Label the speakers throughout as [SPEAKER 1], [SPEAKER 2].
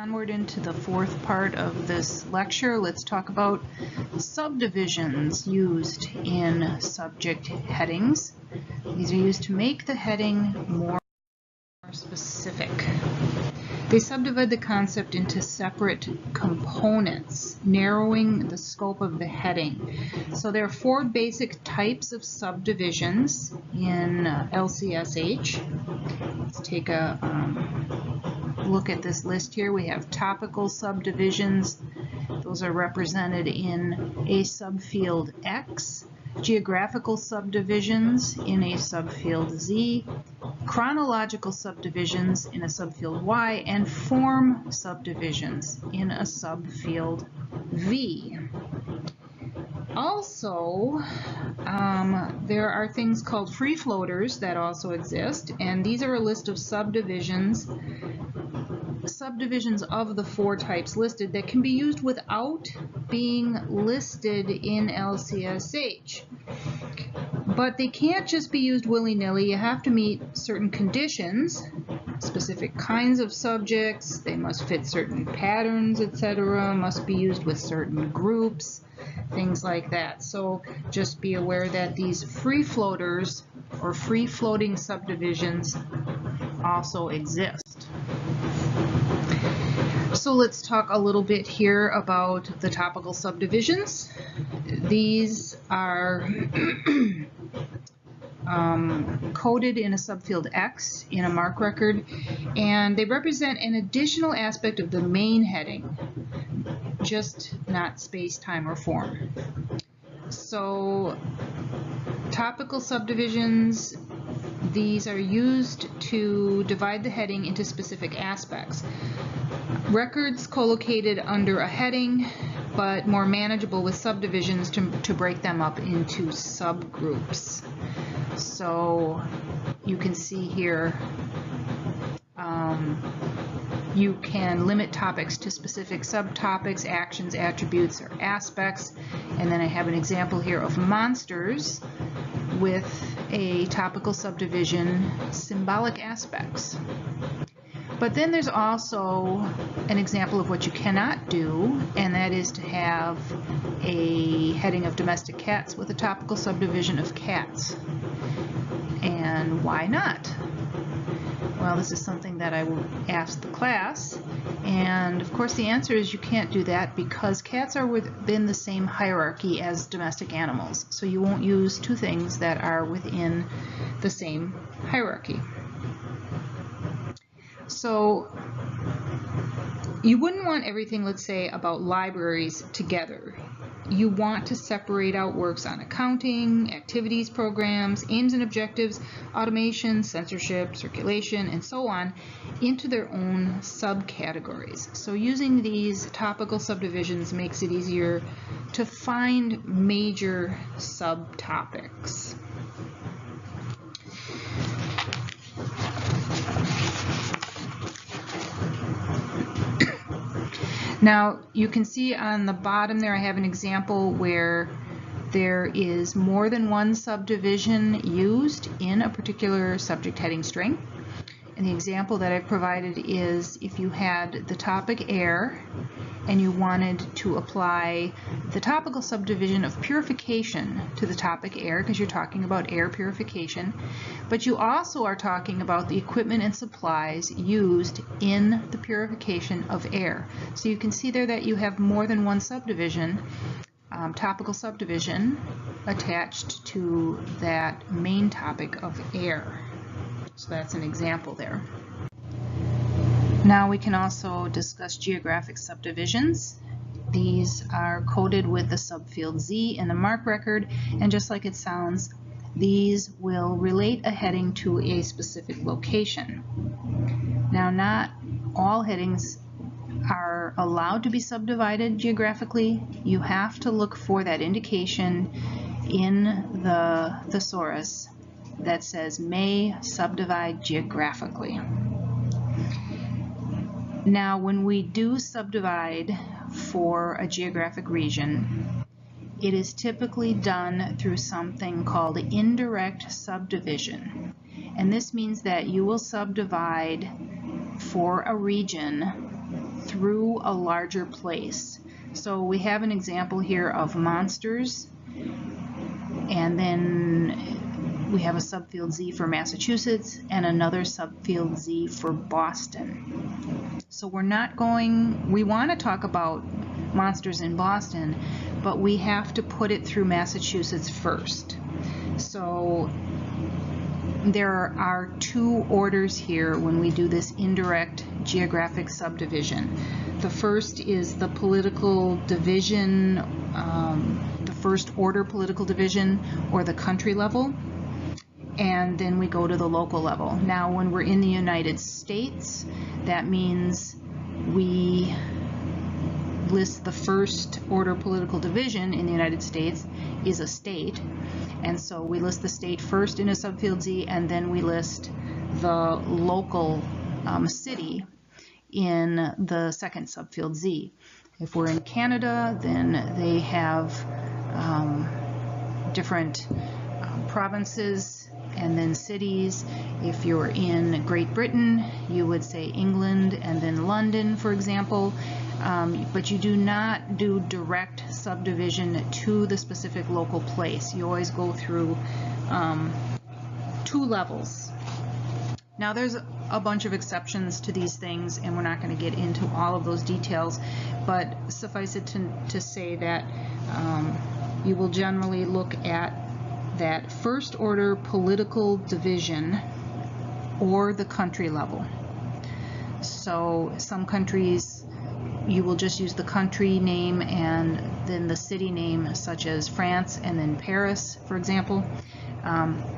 [SPEAKER 1] onward into the fourth part of this lecture. Let's talk about subdivisions used in subject headings. These are used to make the heading more specific. They subdivide the concept into separate components, narrowing the scope of the heading. So there are four basic types of subdivisions in LCSH. Let's take a look at this list here. We have topical subdivisions. Those are represented in a subfield X. Geographical subdivisions in a subfield Z. Chronological subdivisions in a subfield Y, and form subdivisions in a subfield V. Also, there are things called free floaters that also exist, and these are a list of subdivisions of the four types listed that can be used without being listed in LCSH. But they can't just be used willy-nilly. You have to meet certain conditions, specific kinds of subjects, they must fit certain patterns, etc., must be used with certain groups, things like that. So just be aware that these free floaters or free floating subdivisions also exist. So let's talk a little bit here about the topical subdivisions. These are coded in a subfield X in a mark record, and they represent an additional aspect of the main heading, just not space, time, or form. So topical subdivisions, these are used to divide the heading into specific aspects. Records co-located under a heading, but more manageable with subdivisions to break them up into subgroups. So you can see here, you can limit topics to specific subtopics, actions, attributes, or aspects. And then I have an example here of monsters with a topical subdivision, symbolic aspects. But then there's also an example of what you cannot do, and that is to have a heading of domestic cats with a topical subdivision of cats. And why not? Well, this is something that I will ask the class, and of course the answer is you can't do that because cats are within the same hierarchy as domestic animals. So you won't use two things that are within the same hierarchy. So you wouldn't want everything, let's say, about libraries together. You want to separate out works on accounting, activities, programs, aims and objectives, automation, censorship, circulation, and so on into their own subcategories. So using these topical subdivisions makes it easier to find major subtopics. Now you can see on the bottom there I have an example where there is more than one subdivision used in a particular subject heading string. And the example that I've provided is if you had the topic air and you wanted to apply the topical subdivision of purification to the topic air, because you're talking about air purification, but you also are talking about the equipment and supplies used in the purification of air. So you can see there that you have more than one subdivision, topical subdivision, attached to that main topic of air. So that's an example there. Now we can also discuss geographic subdivisions. These are coded with the subfield Z in the mark record, and just like it sounds, these will relate a heading to a specific location. Now, not all headings are allowed to be subdivided geographically. You have to look for that indication in the thesaurus that says may subdivide geographically. Now, when we do subdivide for a geographic region, it is typically done through something called indirect subdivision. And this means that you will subdivide for a region through to a larger place. So we have an example here of monsters, and then we have a subfield Z for Massachusetts and another subfield Z for Boston. So we want to talk about monsters in Boston, but we have to put it through Massachusetts first. So there are two orders here when we do this indirect geographic subdivision. The first is the political division, the first order political division, or the country level, and then we go to the local level. Now when we're in the United States, that means we list the first order political division in the United States is a state, and so we list the state first in a subfield Z, and then we list the local city in the second subfield Z. If we're in Canada, then they have different provinces and then cities. If you're in Great Britain, you would say England and then London, for example. But you do not do direct subdivision to the specific local place. You always go through two levels. Now there's a bunch of exceptions to these things, and we're not going to get into all of those details, but suffice it to say that you will generally look at that first order political division or the country level. So some countries you will just use the country name and then the city name, such as France and then Paris, for example.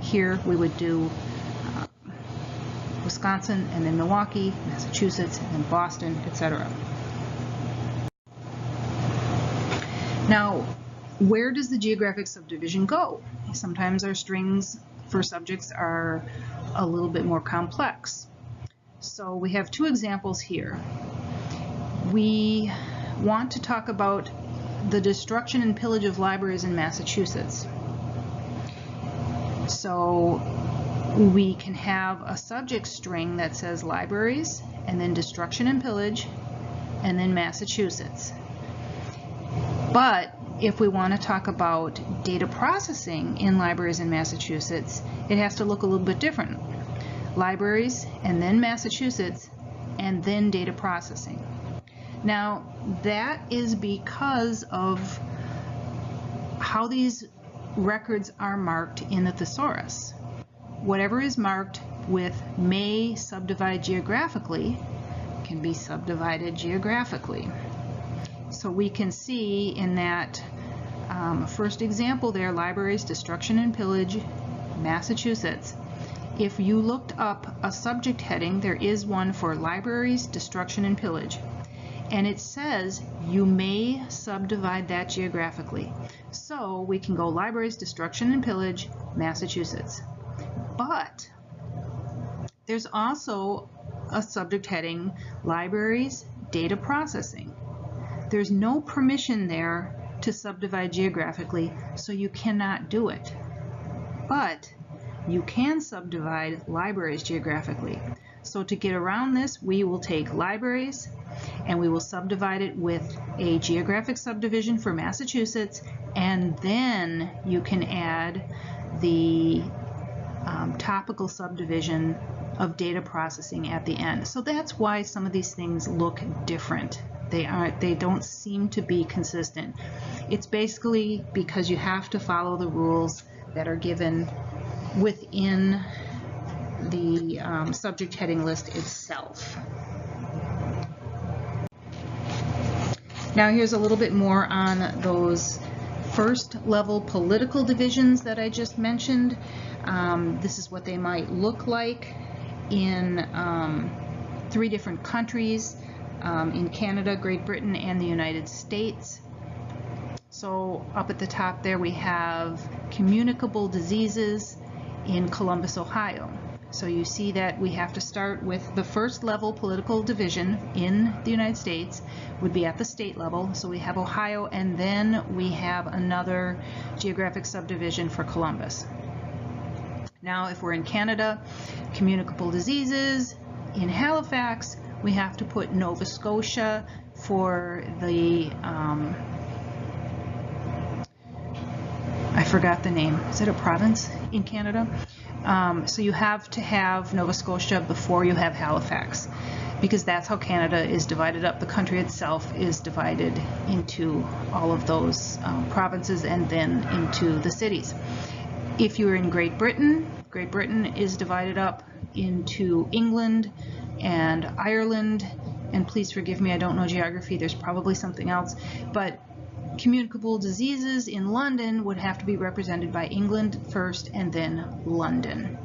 [SPEAKER 1] Here we would do Wisconsin and then Milwaukee, Massachusetts and then Boston, etc. Now, where does the geographic subdivision go? Sometimes our strings for subjects are a little bit more complex. So we have two examples here. We want to talk about the destruction and pillage of libraries in Massachusetts. So we can have a subject string that says libraries and then destruction and pillage and then Massachusetts. But if we want to talk about data processing in libraries in Massachusetts, it has to look a little bit different. Libraries and then Massachusetts and then data processing. Now that is because of how these records are marked in the thesaurus. Whatever is marked with may subdivide geographically can be subdivided geographically. So we can see in that first example there, libraries, destruction and pillage, Massachusetts. If you looked up a subject heading, there is one for libraries, destruction and pillage. And it says you may subdivide that geographically. So we can go libraries, destruction and pillage, Massachusetts. But there's also a subject heading, libraries, data processing. There's no permission there to subdivide geographically, so you cannot do it. But you can subdivide libraries geographically. So to get around this, we will take libraries and we will subdivide it with a geographic subdivision for Massachusetts, and then you can add the topical subdivision of data processing at the end. So that's why some of these things look different. They don't seem to be consistent. It's basically because you have to follow the rules that are given within the subject heading list itself. Now here's a little bit more on those first level political divisions that I just mentioned. This is what they might look like in 3 different countries, in Canada, Great Britain, and the United States. So up at the top there we have communicable diseases in Columbus, Ohio. So you see that we have to start with the first level political division in the United States would be at the state level. So we have Ohio, and then we have another geographic subdivision for Columbus. Now if we're in Canada, communicable diseases in Halifax we have to put Nova Scotia for the, I forgot the name. Is it a province in Canada? So you have to have Nova Scotia before you have Halifax, because that's how Canada is divided up. The country itself is divided into all of those provinces and then into the cities. If you're in Great Britain, Great Britain is divided up into England and Ireland, and please forgive me, I don't know geography, there's probably something else, but communicable diseases in London would have to be represented by England first and then London.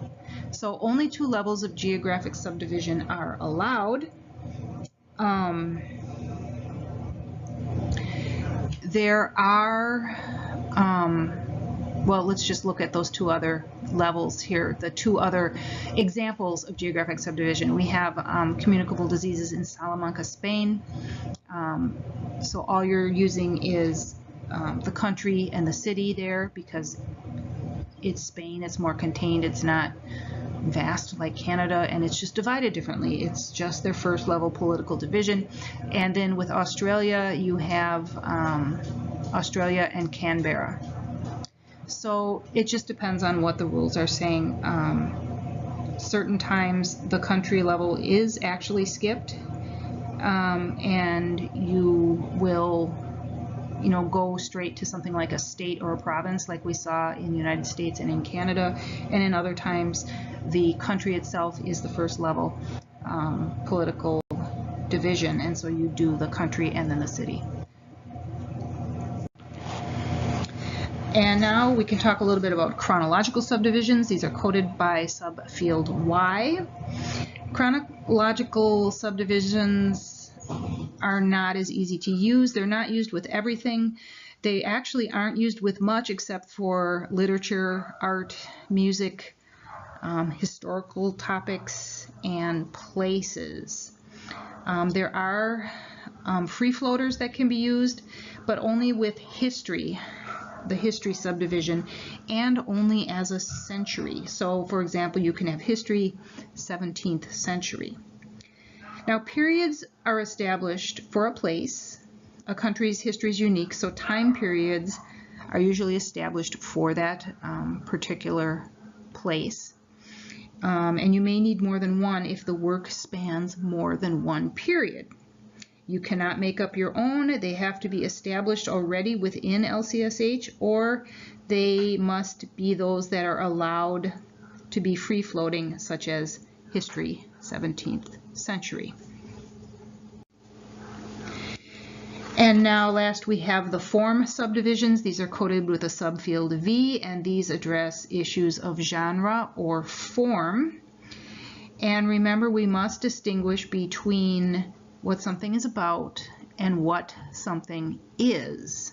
[SPEAKER 1] So only 2 levels of geographic subdivision are allowed. There are, well, let's just look at those 2 other levels here, the 2 other examples of geographic subdivision. We have communicable diseases in Salamanca, Spain. So all you're using is the country and the city there, because it's Spain, it's more contained, it's not vast like Canada, and it's just divided differently. It's just their first level political division. And then with Australia, you have Australia and Canberra. So it just depends on what the rules are saying. Certain times the country level is actually skipped, and you will, you know, go straight to something like a state or a province, like we saw in the United States and in Canada. And in other times, the country itself is the first level political division, and so you do the country and then the city. And now we can talk a little bit about chronological subdivisions. These are coded by subfield Y. Chronological subdivisions are not as easy to use. They're not used with everything. They actually aren't used with much except for literature, art, music, historical topics, and places. There are free floaters that can be used, but only with history, the history subdivision, and only as a century. So for example, you can have history 17th century. Now periods are established for a place. A country's history is unique, so time periods are usually established for that particular place. And you may need more than one if the work spans more than one period. You cannot make up your own. They have to be established already within LCSH, or they must be those that are allowed to be free-floating, such as history 17th century. And now last we have the form subdivisions. These are coded with a subfield V, and these address issues of genre or form. And remember, we must distinguish between what something is about and what something is.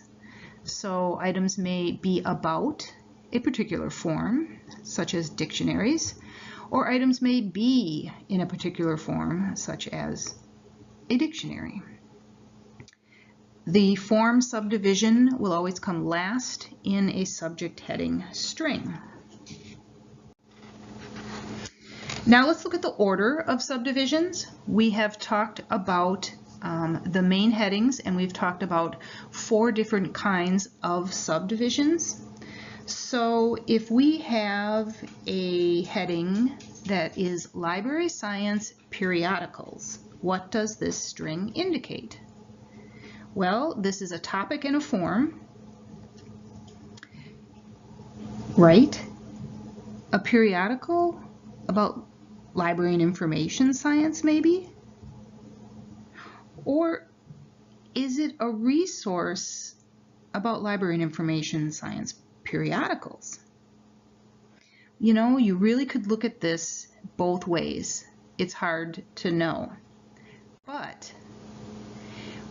[SPEAKER 1] So items may be about a particular form, such as dictionaries, or items may be in a particular form, such as a dictionary. The form subdivision will always come last in a subject heading string. Now let's look at the order of subdivisions. We have talked about the main headings, and we've talked about 4 different kinds of subdivisions. So if we have a heading that is library science periodicals, what does this string indicate? Well, this is a topic and a form, right? A periodical about library and information science, maybe? Or is it a resource about library and information science periodicals? You know, you really could look at this both ways. It's hard to know. But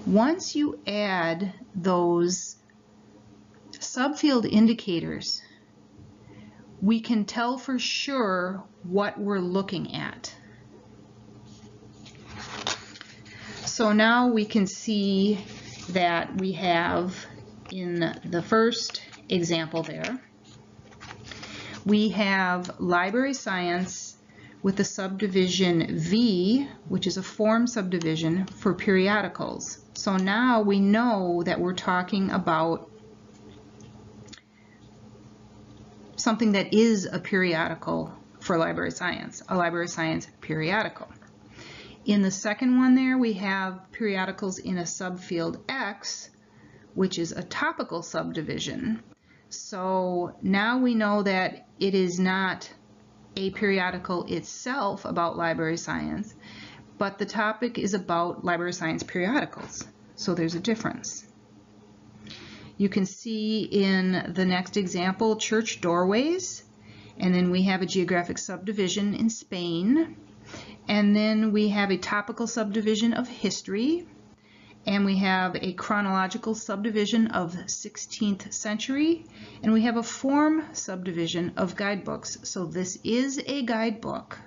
[SPEAKER 1] once you add those subfield indicators, we can tell for sure what we're looking at. So now we can see that we have in the first example there, we have library science with the subdivision V, which is a form subdivision for periodicals. So now we know that we're talking about something that is a periodical for library science, a library science periodical. In the second one there, we have periodicals in a subfield X, which is a topical subdivision. So now we know that it is not a periodical itself about library science, but the topic is about library science periodicals. So there's a difference. You can see in the next example, church doorways, and then we have a geographic subdivision in Spain, and then we have a topical subdivision of history, and we have a chronological subdivision of 16th century, and we have a form subdivision of guidebooks. So this is a guidebook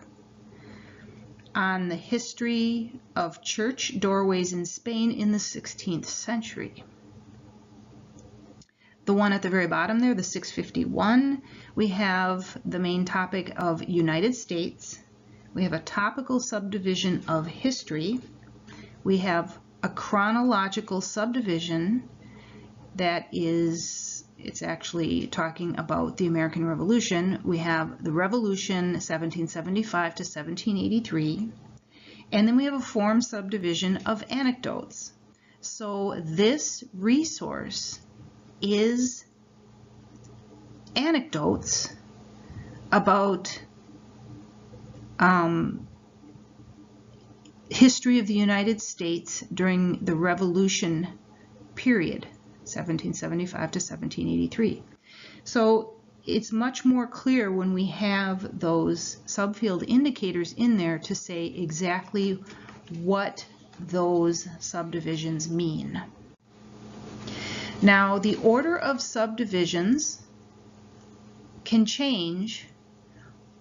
[SPEAKER 1] on the history of church doorways in Spain in the 16th century. The one at the very bottom there, the 651, we have the main topic of United States. We have a topical subdivision of history. We have a chronological subdivision that is, it's actually talking about the American Revolution. We have the Revolution 1775 to 1783. And then we have a form subdivision of anecdotes. So this resource is anecdotes about history of the United States during the Revolution period, 1775 to 1783. So it's much more clear when we have those subfield indicators in there to say exactly what those subdivisions mean. Now, the order of subdivisions can change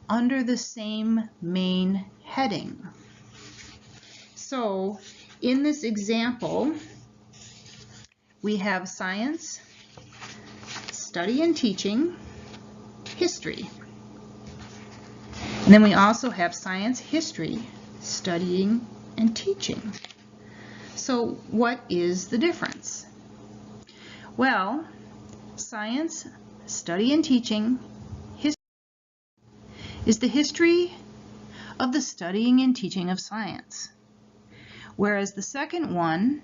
[SPEAKER 1] under the same main heading. So, in this example, we have science, study and teaching, history. And then we also have science, history, studying, and teaching. So, what is the difference? Well, science, study and teaching, history is the history of the studying and teaching of science, whereas the second one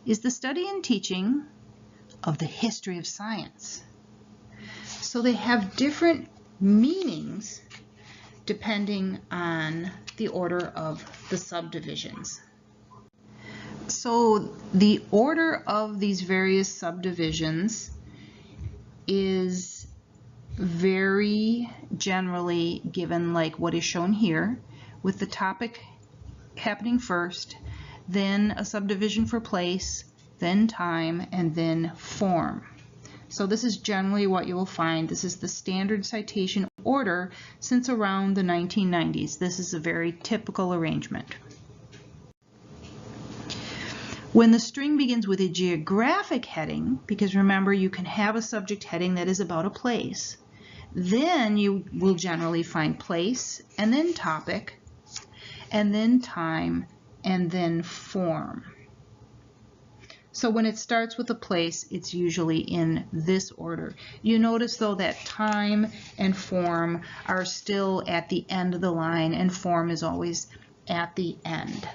[SPEAKER 1] is the study and teaching of the history of science. So they have different meanings depending on the order of the subdivisions. So the order of these various subdivisions is very generally given like what is shown here, with the topic happening first, then a subdivision for place, then time, and then form. So this is generally what you will find. This is the standard citation order since around the 1990s. This is a very typical arrangement. When the string begins with a geographic heading, because remember you can have a subject heading that is about a place, then you will generally find place, and then topic, and then time, and then form. So when it starts with a place, it's usually in this order. You notice though that time and form are still at the end of the line, and form is always at the end.